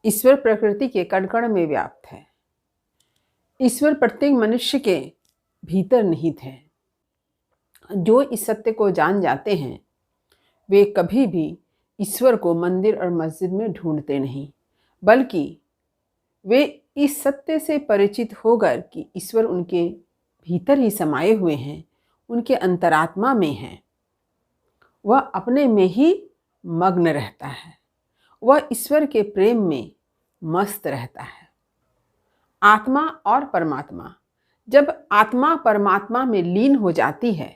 ईश्वर प्रकृति के कण कण में व्याप्त है। ईश्वर प्रत्येक मनुष्य के भीतर निहित है। जो इस सत्य को जान जाते हैं वे कभी भी ईश्वर को मंदिर और मस्जिद में ढूंढते नहीं, बल्कि वे इस सत्य से परिचित होकर कि ईश्वर उनके भीतर ही समाये हुए हैं, उनके अंतरात्मा में हैं, वह अपने में ही मग्न रहता है। वह ईश्वर के प्रेम में मस्त रहता है। आत्मा और परमात्मा, जब आत्मा परमात्मा में लीन हो जाती है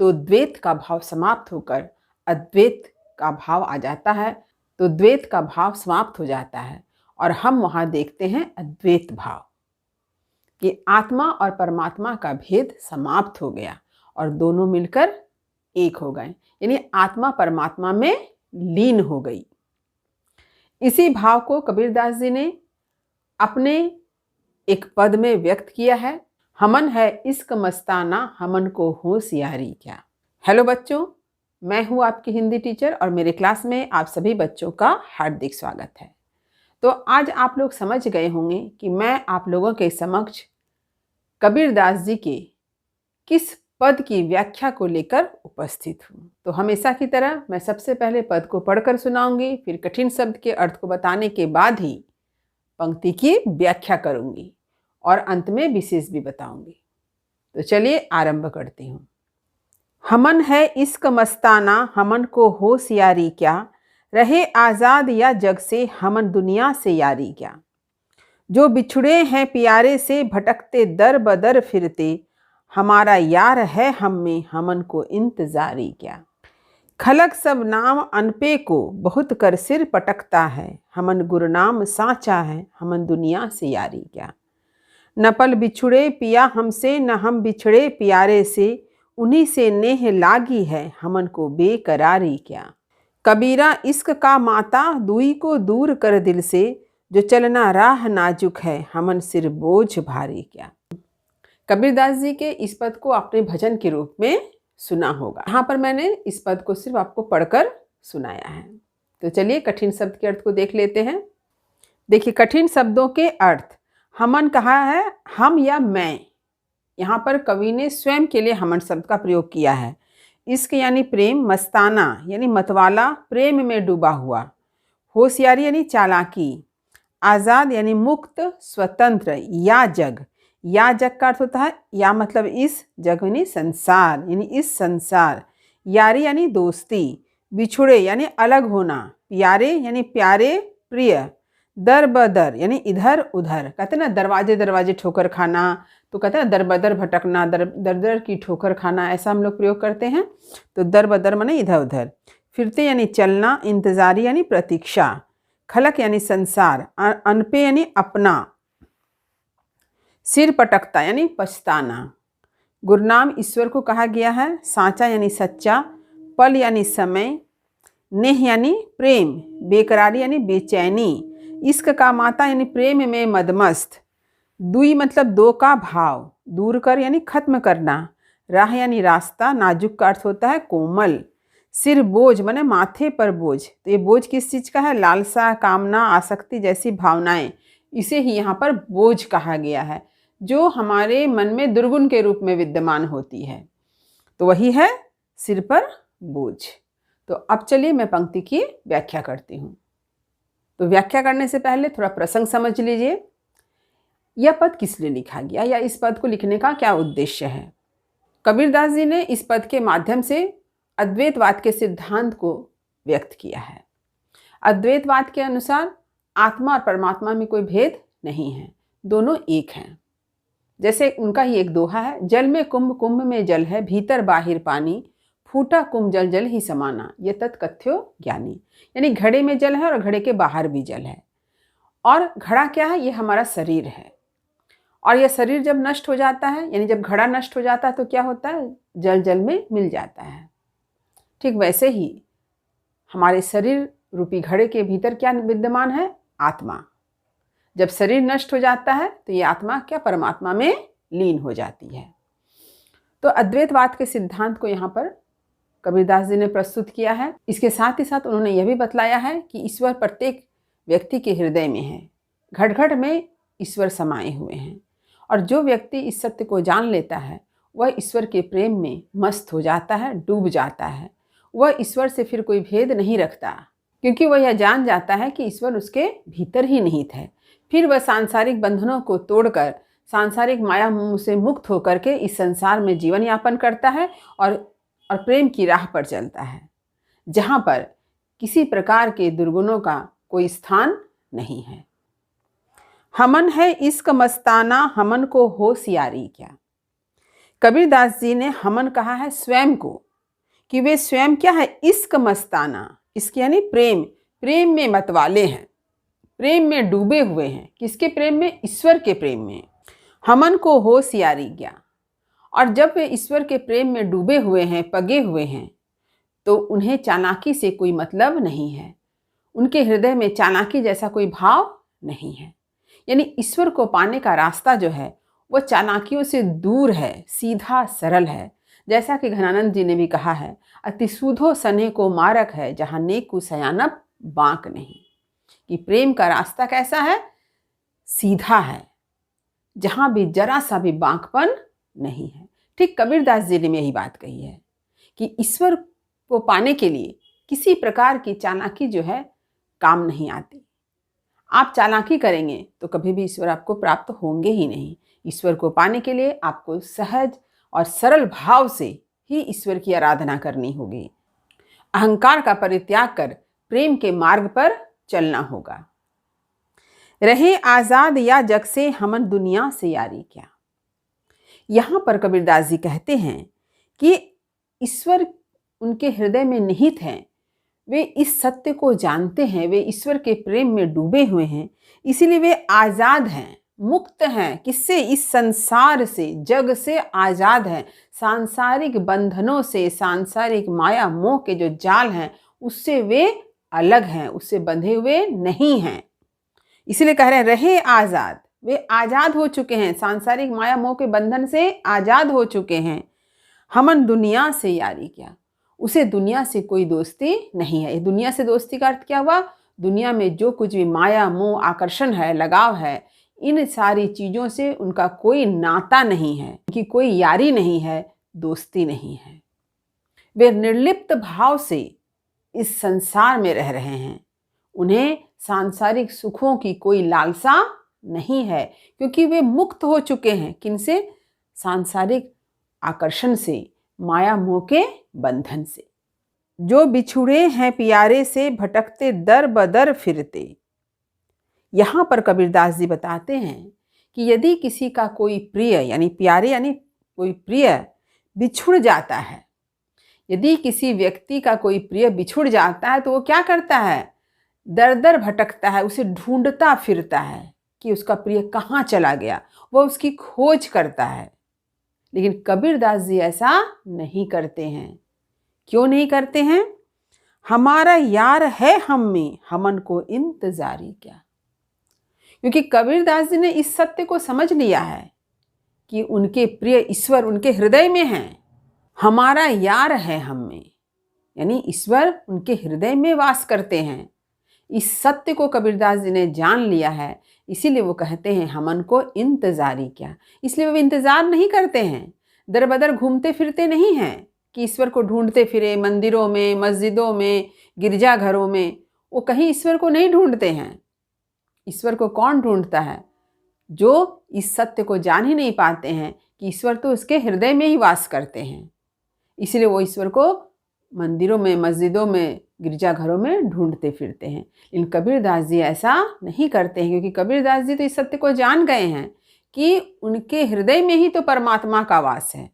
तो द्वैत का भाव समाप्त होकर अद्वैत का भाव आ जाता है। तो द्वैत का भाव समाप्त हो जाता है और हम वहाँ देखते हैं अद्वैत भाव कि आत्मा और परमात्मा का भेद समाप्त हो गया और दोनों मिलकर एक हो गए, यानी आत्मा परमात्मा में लीन हो गई। इसी भाव को कबीरदास जी ने अपने एक पद में व्यक्त किया है। हमन है इश्क मस्ताना, हमन को होशियारी क्या। हेलो बच्चों, मैं हूँ आपकी हिंदी टीचर और मेरे क्लास में आप सभी बच्चों का हार्दिक स्वागत है। तो आज आप लोग समझ गए होंगे कि मैं आप लोगों के समक्ष कबीरदास जी के किस पद की व्याख्या को लेकर उपस्थित हूँ। तो हमेशा की तरह मैं सबसे पहले पद को पढ़कर सुनाऊंगी, फिर कठिन शब्द के अर्थ को बताने के बाद ही पंक्ति की व्याख्या करूंगी और अंत में विशेष भी बताऊंगी। तो चलिए आरंभ करती हूँ। हमन है इश्क मस्ताना, हमन को होशियारी क्या, रहे आज़ाद या जग से, हमन दुनिया से यारी क्या। जो बिछुड़े हैं प्यारे से, भटकते दर बदर फिरते, हमारा यार है हम में, हमन को इंतजारी क्या। खलक सब नाम अनपे को, बहुत कर सिर पटकता है, हमन गुरनाम साचा है, हमन दुनिया से यारी क्या। न पल बिछुड़े पिया हमसे, न हम बिछड़े प्यारे से, उन्हीं से नेह लागी है, हमन को बेकरारी क्या। कबीरा इश्क का माता, दुई को दूर कर दिल से, जो चलना राह नाजुक है, हमन सिर बोझ भारी क्या। कबीरदास जी के इस पद को आपने भजन के रूप में सुना होगा। यहाँ पर मैंने इस पद को सिर्फ आपको पढ़कर सुनाया है। तो चलिए कठिन शब्द के अर्थ को देख लेते हैं। देखिए, कठिन शब्दों के अर्थ। हमन कहा है हम या मैं। यहाँ पर कवि ने स्वयं के लिए हमन शब्द का प्रयोग किया है। इश्क यानी प्रेम, मस्ताना यानी मतवाला, प्रेम में डूबा हुआ, होशियारी यानी चालाकी, आज़ाद यानी मुक्त स्वतंत्र, या जग, या जग का अर्थ होता है या मतलब इस, जग यानी संसार यानी इस संसार, यारी यानी दोस्ती, बिछुड़े यानी अलग होना, प्यारे यानी प्यारे प्रिय, दर बदर यानी इधर उधर। कहते हैं ना दरवाजे दरवाजे ठोकर खाना, तो कहते हैं दर बदर भटकना, दर दर की ठोकर खाना, ऐसा हम लोग प्रयोग करते हैं। तो दर बदर माने इधर उधर। फिरते यानी चलना, इंतजारी यानी प्रतीक्षा, खलक यानी संसार, अनपे यानी अपना, सिर पटकता यानी पछताना। गुरनाम ईश्वर को कहा गया है, साचा यानी सच्चा, पल यानी समय, नेह यानी प्रेम, बेकरारी यानी बेचैनी, इश्क का माता यानी प्रेम में मदमस्त, दुई मतलब दो का भाव, दूर कर यानी खत्म करना, राह यानी रास्ता, नाजुक का अर्थ होता है कोमल, सिर बोझ माने माथे पर बोझ। तो ये बोझ किस चीज़ का है? लालसा, कामना, आसक्ति जैसी भावनाएं, इसे ही यहाँ पर बोझ कहा गया है, जो हमारे मन में दुर्गुण के रूप में विद्यमान होती है। तो वही है सिर पर बोझ। तो अब चलिए मैं पंक्ति की व्याख्या करती हूँ। तो व्याख्या करने से पहले थोड़ा प्रसंग समझ लीजिए। यह पद किस लिए लिखा गया या इस पद को लिखने का क्या उद्देश्य है। कबीरदास जी ने इस पद के माध्यम से अद्वैतवाद के सिद्धांत को व्यक्त किया है। अद्वैतवाद के अनुसार आत्मा और परमात्मा में कोई भेद नहीं है, दोनों एक हैं। जैसे उनका ही एक दोहा है, जल में कुंभ, कुंभ में जल है, भीतर बाहिर पानी, फूटा कुंभ जल जल ही समाना, ये तत्कथ्यो ज्ञानी। यानी घड़े में जल है और घड़े के बाहर भी जल है। और घड़ा क्या है? ये हमारा शरीर है। और यह शरीर जब नष्ट हो जाता है, यानी जब घड़ा नष्ट हो जाता है तो क्या होता है? जल जल में मिल जाता है। ठीक वैसे ही हमारे शरीर रूपी घड़े के भीतर क्या विद्यमान है? आत्मा। जब शरीर नष्ट हो जाता है तो ये आत्मा क्या? परमात्मा में लीन हो जाती है। तो अद्वैतवाद के सिद्धांत को यहाँ पर कबीरदास जी ने प्रस्तुत किया है। इसके साथ ही साथ उन्होंने यह भी बतलाया है कि ईश्वर प्रत्येक व्यक्ति के हृदय में है। घट घट में ईश्वर समाये हुए हैं और जो व्यक्ति इस सत्य को जान लेता है वह ईश्वर के प्रेम में मस्त हो जाता है, डूब जाता है। वह ईश्वर से फिर कोई भेद नहीं रखता, क्योंकि वह यह जान जाता है कि ईश्वर उसके भीतर ही निहित है। फिर वह सांसारिक बंधनों को तोड़कर सांसारिक माया मोह से मुक्त होकर के इस संसार में जीवन यापन करता है और प्रेम की राह पर चलता है, जहाँ पर किसी प्रकार के दुर्गुणों का कोई स्थान नहीं है। हमन है इश्क मस्ताना, हमन को होशियारी क्या। कबीरदास जी ने हमन कहा है स्वयं को, कि वे स्वयं क्या है, इश्क मस्ताना। इश्क यानी प्रेम, प्रेम में मतवाले हैं, प्रेम में डूबे हुए हैं। किसके प्रेम में? ईश्वर के प्रेम में। हमन को होशियारी क्या। और जब वे ईश्वर के प्रेम में डूबे हुए हैं, पगे हुए हैं, तो उन्हें चालाकी से कोई मतलब नहीं है। उनके हृदय में चालाकी जैसा कोई भाव नहीं है। यानी ईश्वर को पाने का रास्ता जो है वह चालाकियों से दूर है, सीधा सरल है। जैसा कि घनानंद जी ने भी कहा है, अति सूधो सने को मारक है, जहाँ नेकु सयानप बांक नहीं। कि प्रेम का रास्ता कैसा है? सीधा है, जहाँ भी जरा सा भी बांकपन नहीं है। ठीक कबीरदास जी ने यही बात कही है कि ईश्वर को पाने के लिए किसी प्रकार की चालाकी जो है काम नहीं आती। आप चालाकी करेंगे तो कभी भी ईश्वर आपको प्राप्त होंगे ही नहीं। ईश्वर को पाने के लिए आपको सहज और सरल भाव से ही ईश्वर की आराधना करनी होगी। अहंकार का परित्याग कर प्रेम के मार्ग पर चलना होगा। रहे आजाद या जग से, हमन दुनिया से यारी क्या। यहाँ पर कबीरदास जी कहते हैं कि ईश्वर उनके हृदय में निहित हैं। वे इस सत्य को जानते हैं, वे ईश्वर के प्रेम में डूबे हुए हैं, इसीलिए वे आज़ाद हैं, मुक्त हैं। किससे? इस संसार से, जग से आज़ाद हैं। सांसारिक बंधनों से, सांसारिक माया मोह के जो जाल हैं उससे वे अलग हैं, उससे बंधे हुए नहीं हैं। इसलिए कह रहे हैं रहे आज़ाद। वे आज़ाद हो चुके हैं, सांसारिक माया मोह के बंधन से आज़ाद हो चुके हैं। हमन दुनिया से यारी क्या। उसे दुनिया से कोई दोस्ती नहीं है। दुनिया से दोस्ती का अर्थ क्या हुआ? दुनिया में जो कुछ भी माया मोह आकर्षण है, लगाव है, इन सारी चीज़ों से उनका कोई नाता नहीं है, उनकी कोई यारी नहीं है, दोस्ती नहीं है। वे निर्लिप्त भाव से इस संसार में रह रहे हैं। उन्हें सांसारिक सुखों की कोई लालसा नहीं है, क्योंकि वे मुक्त हो चुके हैं। किनसे? सांसारिक आकर्षण से, माया मोह के बंधन से। जो बिछुड़े हैं प्यारे से, भटकते दर बदर फिरते। यहाँ पर कबीरदास जी बताते हैं कि यदि किसी का कोई प्रिय यानी प्यारे यानी कोई प्रिय बिछुड़ जाता है, यदि किसी व्यक्ति का कोई प्रिय बिछुड़ जाता है तो वो क्या करता है? दर दर भटकता है, उसे ढूंढता फिरता है कि उसका प्रिय कहाँ चला गया, वह उसकी खोज करता है। लेकिन कबीरदास जी ऐसा नहीं करते हैं। क्यों नहीं करते हैं? हमारा यार है हम में, हमन को इंतजारी क्या। क्योंकि कबीरदास जी ने इस सत्य को समझ लिया है कि उनके प्रिय ईश्वर उनके हृदय में हैं। हमारा यार है हम में, यानी ईश्वर उनके हृदय में वास करते हैं। इस सत्य को कबीरदास जी ने जान लिया है, इसीलिए वो कहते हैं हमन को इंतजारी क्या। इसलिए वो इंतजार नहीं करते हैं, दर बदर घूमते फिरते नहीं हैं कि ईश्वर को ढूंढते फिरे मंदिरों में, मस्जिदों में, गिरजाघरों में। वो कहीं ईश्वर को नहीं ढूंढते हैं। ईश्वर को कौन ढूंढता है? जो इस सत्य को जान ही नहीं पाते हैं कि ईश्वर तो उसके हृदय में ही वास करते हैं। इसलिए वो ईश्वर को मंदिरों में, मस्जिदों में, गिरजाघरों में ढूंढते फिरते हैं। लेकिन कबीरदास जी ऐसा नहीं करते हैं, क्योंकि कबीरदास जी तो इस सत्य को जान गए हैं कि उनके हृदय में ही तो परमात्मा का वास है।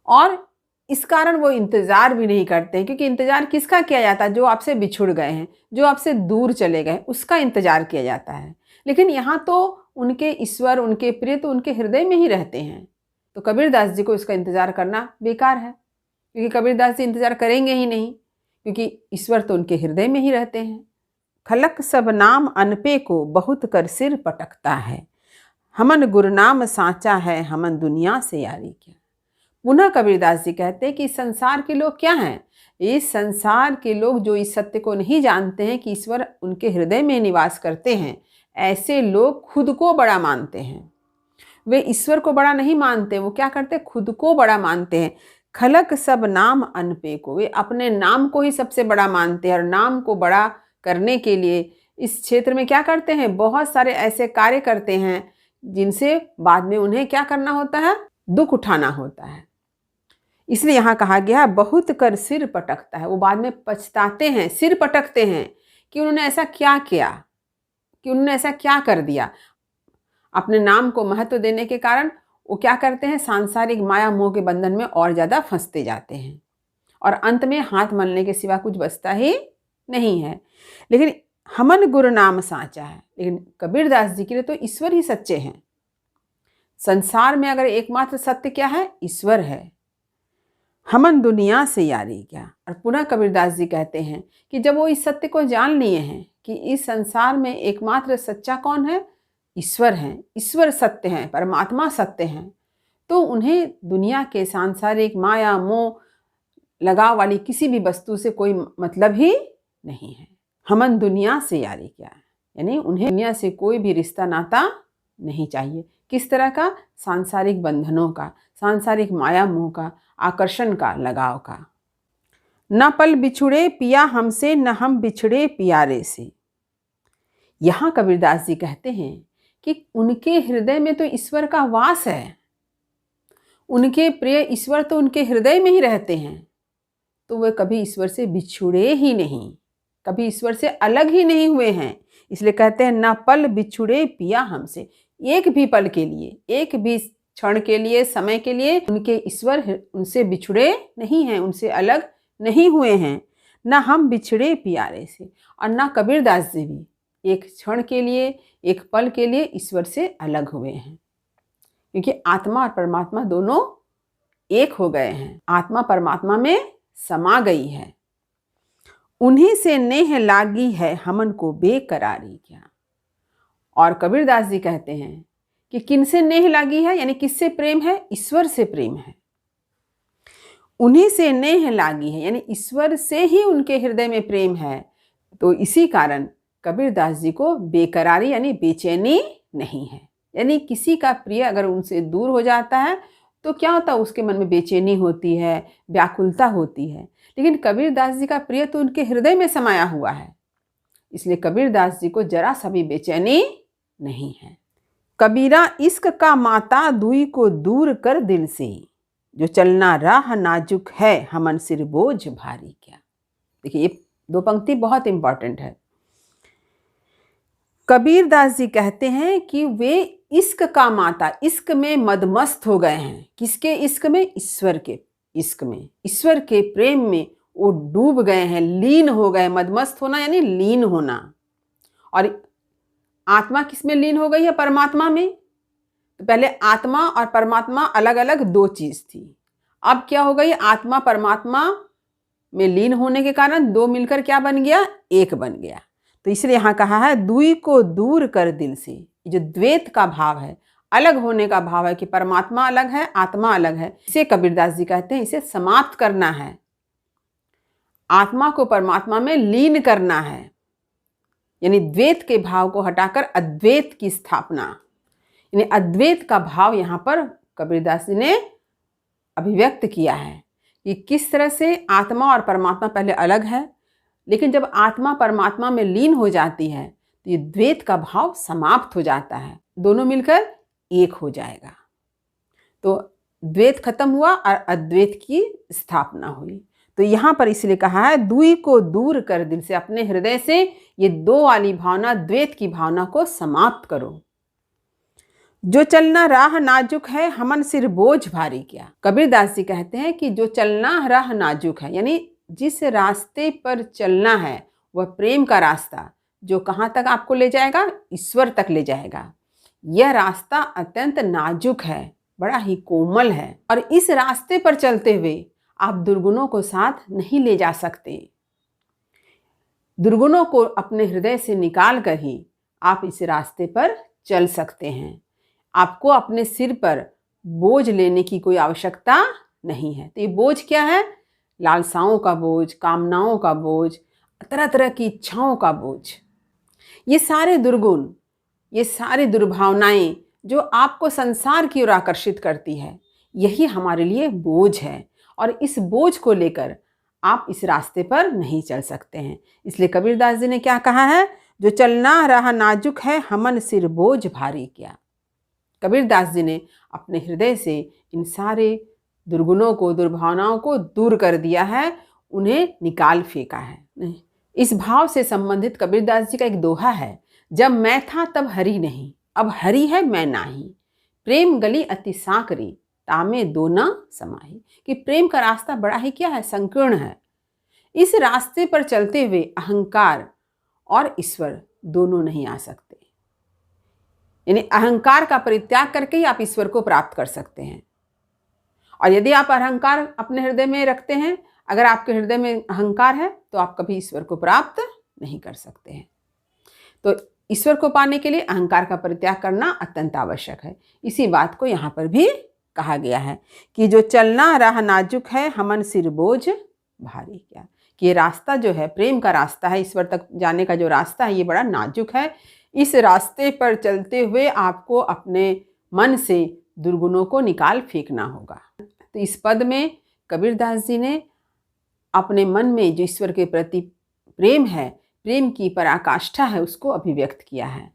और इस कारण वो इंतज़ार भी नहीं करते हैं, क्योंकि इंतज़ार किसका किया जाता है? जो आपसे बिछुड़ गए हैं, जो आपसे दूर चले गए, उसका इंतज़ार किया जाता है। लेकिन यहाँ तो उनके ईश्वर, उनके प्रिय तो उनके हृदय में ही रहते हैं। तो कबीरदास जी को इसका इंतज़ार करना बेकार है, क्योंकि कबीरदास जी इंतज़ार करेंगे ही नहीं, क्योंकि ईश्वर तो उनके हृदय में ही रहते हैं। खलक सब नाम अनपे को, बहुत कर सिर पटकता है, हमन गुरनाम साचा है, हमन दुनिया से यारी क्या। पुनः कबीरदास जी कहते हैं कि संसार के लोग क्या हैं? इस संसार के लोग जो इस सत्य को नहीं जानते हैं कि ईश्वर उनके हृदय में निवास करते हैं, ऐसे लोग खुद को बड़ा मानते हैं। वे ईश्वर को बड़ा नहीं मानते, वो क्या करते? खुद को बड़ा मानते हैं। खलक सब नाम अनपे को, वे अपने नाम को ही सबसे बड़ा मानते हैं और नाम को बड़ा करने के लिए इस क्षेत्र में क्या करते हैं? बहुत सारे ऐसे कार्य करते हैं जिनसे बाद में उन्हें क्या करना होता है? दुख उठाना होता है। इसलिए यहाँ कहा गया बहुत कर सिर पटकता है। वो बाद में पछताते हैं, सिर पटकते हैं कि उन्होंने ऐसा क्या किया, कि उन्होंने ऐसा क्या कर दिया। अपने नाम को महत्व देने के कारण वो क्या करते हैं? सांसारिक माया मोह के बंधन में और ज़्यादा फंसते जाते हैं और अंत में हाथ मलने के सिवा कुछ बचता ही नहीं है। लेकिन हमन गुरु नाम साचा है, लेकिन कबीरदास जी के लिए तो ईश्वर ही सच्चे हैं। संसार में अगर एकमात्र सत्य क्या है? ईश्वर है। हमन दुनिया से यारी क्या। और पुनः कबीरदास जी कहते हैं कि जब वो इस सत्य को जान लिए हैं कि इस संसार में एकमात्र सच्चा कौन है? ईश्वर है, ईश्वर सत्य है, परमात्मा सत्य है, तो उन्हें दुनिया के सांसारिक माया मोह लगाव वाली किसी भी वस्तु से कोई मतलब ही नहीं है। हमन दुनिया से यारी क्या है, यानी उन्हें दुनिया से कोई भी रिश्ता नाता नहीं चाहिए। किस तरह का? सांसारिक बंधनों का, सांसारिक माया मोह का, आकर्षण का, लगाव का। न पल बिछुड़े पिया हमसे, न हम बिछड़े प्यारे से। यहाँ कबीरदास जी कहते हैं कि उनके हृदय में तो ईश्वर का वास है, उनके प्रिय ईश्वर तो उनके हृदय में ही रहते हैं, तो वे कभी ईश्वर से बिछुड़े ही नहीं, कभी ईश्वर से अलग ही नहीं हुए हैं। इसलिए कहते हैं ना पल बिछुड़े पिया हमसे। एक भी पल के लिए, एक भी क्षण के लिए, समय के लिए उनके ईश्वर उनसे बिछुड़े नहीं हैं, उनसे अलग नहीं हुए हैं। ना हम बिछड़े प्यारे से, और ना कबीरदास जी भी एक क्षण के लिए, एक पल के लिए ईश्वर से अलग हुए हैं, क्योंकि आत्मा और परमात्मा दोनों एक हो गए हैं। आत्मा परमात्मा में समा गई है। उन्हीं से नेह लागी है हमन को बेकरारी क्या। और कबीरदास जी कहते हैं कि किनसे नेह लागी है, यानी किससे प्रेम है? ईश्वर से प्रेम है। उन्हीं से नेह लागी है, यानी ईश्वर से ही उनके हृदय में प्रेम है। तो इसी कारण कबीरदास जी को बेकरारी यानी बेचैनी नहीं है। यानी किसी का प्रिय अगर उनसे दूर हो जाता है तो क्या होता है? उसके मन में बेचैनी होती है, व्याकुलता होती है। लेकिन कबीरदास जी का प्रिय तो उनके हृदय में समाया हुआ है, इसलिए कबीरदास जी को जरा सा भी बेचैनी नहीं है। कबीरा इश्क का माता दुई को दूर कर दिल से, जो चलना राह नाजुक है हमन सिर बोझ भारी क्या। देखिए ये दो पंक्ति बहुत इंपॉर्टेंट है। कबीरदास जी कहते हैं कि वे इश्क का माता, इश्क में मदमस्त हो गए हैं। किसके इश्क में? ईश्वर के इश्क में, ईश्वर के प्रेम में वो डूब गए हैं, लीन हो गए। मदमस्त होना यानी लीन होना। और आत्मा किस में लीन हो गई है? परमात्मा में। तो पहले आत्मा और परमात्मा अलग अलग दो चीज थी, अब क्या हो गई? आत्मा परमात्मा में लीन होने के कारण दो मिलकर क्या बन गया? एक बन गया। तो इसलिए यहाँ कहा है दुई को दूर कर दिल से। जो द्वैत का भाव है, अलग होने का भाव है कि परमात्मा अलग है, आत्मा अलग है, इसे कबीरदास जी कहते हैं इसे समाप्त करना है। आत्मा को परमात्मा में लीन करना है, यानी द्वैत के भाव को हटाकर अद्वैत की स्थापना, यानी अद्वैत का भाव यहाँ पर कबीरदास जी ने अभिव्यक्त किया है कि किस तरह से आत्मा और परमात्मा पहले अलग है, लेकिन जब आत्मा परमात्मा में लीन हो जाती है तो ये द्वैत का भाव समाप्त हो जाता है, दोनों मिलकर एक हो जाएगा। तो द्वैत खत्म हुआ और अद्वैत की स्थापना हुई। तो यहाँ पर इसलिए कहा है दुई को दूर कर दिल से, अपने हृदय से ये दो वाली भावना, द्वैत की भावना को समाप्त करो। जो चलना राह नाजुक है हमन सिर बोझ भारी क्या। कबीरदास जी कहते हैं कि जो चलना राह नाजुक है, यानी जिस रास्ते पर चलना है वह प्रेम का रास्ता, जो कहाँ तक आपको ले जाएगा? ईश्वर तक ले जाएगा। यह रास्ता अत्यंत नाजुक है, बड़ा ही कोमल है, और इस रास्ते पर चलते हुए आप दुर्गुणों को साथ नहीं ले जा सकते। दुर्गुणों को अपने हृदय से निकाल कर ही आप इस रास्ते पर चल सकते हैं। आपको अपने सिर पर बोझ लेने की कोई आवश्यकता नहीं है। तो ये बोझ क्या है? लालसाओं का बोझ, कामनाओं का बोझ, तरह तरह की इच्छाओं का बोझ। ये सारे दुर्गुण, ये सारी दुर्भावनाएं जो आपको संसार की ओर आकर्षित करती है, यही हमारे लिए बोझ है। और इस बोझ को लेकर आप इस रास्ते पर नहीं चल सकते हैं। इसलिए कबीरदास जी ने क्या कहा है? जो चलना रहा नाजुक है, हमन सिर बोझ भारी क्या। कबीरदास जी ने अपने हृदय से इन सारे दुर्गुणों को, दुर्भावनाओं को दूर कर दिया है, उन्हें निकाल फेंका है। इस भाव से संबंधित कबीरदास जी का एक दोहा है, जब मैं था तब हरि नहीं, अब हरि है मैं नाही, प्रेम गली अति सांकरी, तामे दो न समाही। कि प्रेम का रास्ता बड़ा ही क्या है? संकीर्ण है। इस रास्ते पर चलते हुए अहंकार और ईश्वर दोनों नहीं आ सकते। यानी अहंकार का परित्याग करके ही आप ईश्वर को प्राप्त कर सकते हैं। और यदि आप अहंकार अपने हृदय में रखते हैं, अगर आपके हृदय में अहंकार है, तो आप कभी ईश्वर को प्राप्त नहीं कर सकते हैं। तो ईश्वर को पाने के लिए अहंकार का परित्याग करना अत्यंत आवश्यक है। इसी बात को यहाँ पर भी कहा गया है कि जो चलना राह नाजुक है, हमन सिर बोझ भारी क्या। कि ये रास्ता जो है, प्रेम का रास्ता है, ईश्वर तक जाने का जो रास्ता है, ये बड़ा नाजुक है। इस रास्ते पर चलते हुए आपको अपने मन से दुर्गुणों को निकाल फेंकना होगा। तो इस पद में कबीरदास जी ने अपने मन में जो ईश्वर के प्रति प्रेम है, प्रेम की पराकाष्ठा है, उसको अभिव्यक्त किया है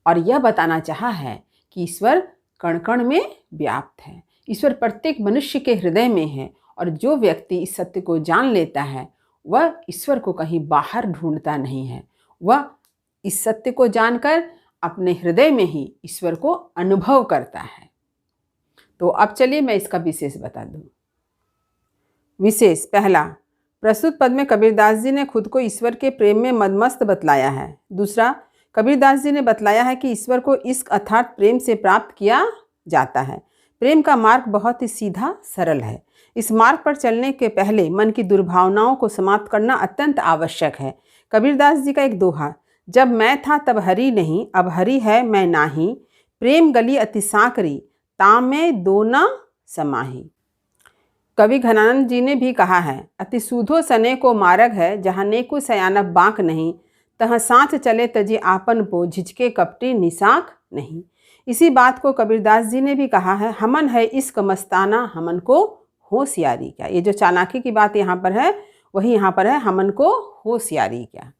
और यह बताना चाहा है कि ईश्वर कण कण में व्याप्त है। ईश्वर प्रत्येक मनुष्य के हृदय में है और जो व्यक्ति इस सत्य को जान लेता है, वह ईश्वर को कहीं बाहर ढूंढता नहीं है। वह इस सत्य को जानकर अपने हृदय में ही ईश्वर को अनुभव करता है। तो अब चलिए मैं इसका विशेष बता दूं। विशेष पहला, प्रस्तुत पद में कबीरदास जी ने खुद को ईश्वर के प्रेम में मदमस्त बतलाया है। दूसरा, कबीरदास जी ने बतलाया है कि ईश्वर को इश्क अर्थात प्रेम से प्राप्त किया जाता है। प्रेम का मार्ग बहुत ही सीधा सरल है। इस मार्ग पर चलने के पहले मन की दुर्भावनाओं को समाप्त करना अत्यंत आवश्यक है। कबीरदास जी का एक दोहा, जब मैं था तब हरि नहीं, अब हरि है मैं नाही, प्रेम गली अति सांकरी, तामे दो न समाही। कवि घनानंद जी ने भी कहा है, अति सूधो सने को मार्ग है, जहाँ नेकु सयानब बांक नहीं, तहाँ साथ चले तजी आपन पो, झिझके कपटी निसाख नहीं। इसी बात को कबीरदास जी ने भी कहा है, हमन है इश्क मस्ताना, हमन को होशियारी क्या। ये जो चालाकी की बात यहाँ पर है, वही यहाँ पर है, हमन को होशियारी क्या।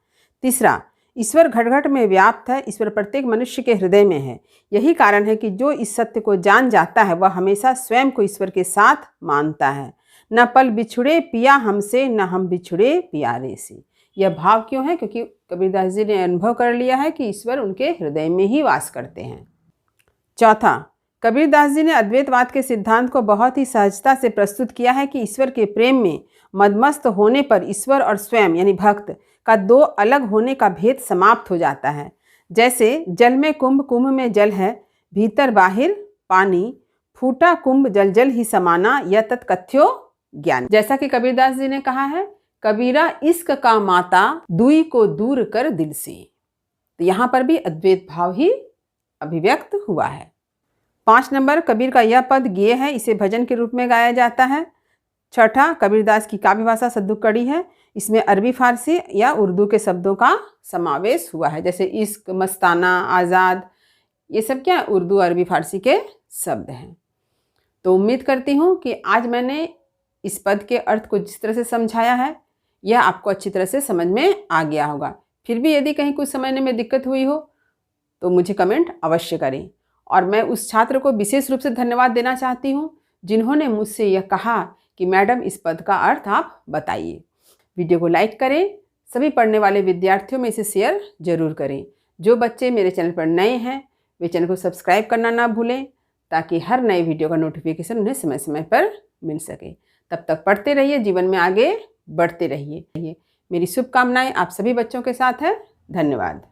तीसरा, ईश्वर घट घट में व्याप्त है। ईश्वर प्रत्येक मनुष्य के हृदय में है। यही कारण है कि जो इस सत्य को जान जाता है, वह हमेशा स्वयं को ईश्वर के साथ मानता है। न पल बिछुड़े पिया हमसे, न हम बिछुड़े प्यारे से। यह भाव क्यों है? क्योंकि कबीरदास जी ने अनुभव कर लिया है कि ईश्वर उनके हृदय में ही वास करते हैं। चौथा, कबीरदास जी ने अद्वैतवाद के सिद्धांत को बहुत ही सहजता से प्रस्तुत किया है कि ईश्वर के प्रेम में मदमस्त होने पर ईश्वर और स्वयं यानी भक्त का दो अलग होने का भेद समाप्त हो जाता है। जैसे जल में कुंभ, कुंभ में जल है, भीतर बाहिर पानी, फूटा कुंभ जल जल ही समाना, यह तत्कथ्यो ज्ञान। जैसा कि कबीरदास जी ने कहा है, कबीरा इश्क का माता, दुई को दूर कर दिल से। तो यहाँ पर भी अद्वैत भाव ही अभिव्यक्त हुआ है। 5 नंबर, कबीर का यह पद गेय है, इसे भजन के रूप में गाया जाता है। छठा, कबीरदास की काव्य भाषा सद्दुकड़ी है। इसमें अरबी फारसी या उर्दू के शब्दों का समावेश हुआ है। जैसे इश्क, मस्ताना, आज़ाद, ये सब क्या उर्दू अरबी फारसी के शब्द हैं। तो उम्मीद करती हूँ कि आज मैंने इस पद के अर्थ को जिस तरह से समझाया है, यह आपको अच्छी तरह से समझ में आ गया होगा। फिर भी यदि कहीं कुछ समझने में दिक्कत हुई हो तो मुझे कमेंट अवश्य करें। और मैं उस छात्र को विशेष रूप से धन्यवाद देना चाहती हूँ जिन्होंने मुझसे यह कहा कि मैडम इस पद का अर्थ आप बताइए। वीडियो को लाइक करें, सभी पढ़ने वाले विद्यार्थियों में इसे शेयर जरूर करें। जो बच्चे मेरे चैनल पर नए हैं वे चैनल को सब्सक्राइब करना ना भूलें, ताकि हर नए वीडियो का नोटिफिकेशन उन्हें समय समय पर मिल सके। तब तक पढ़ते रहिए, जीवन में आगे बढ़ते रहिए। मेरी शुभकामनाएं आप सभी बच्चों के साथ है। धन्यवाद।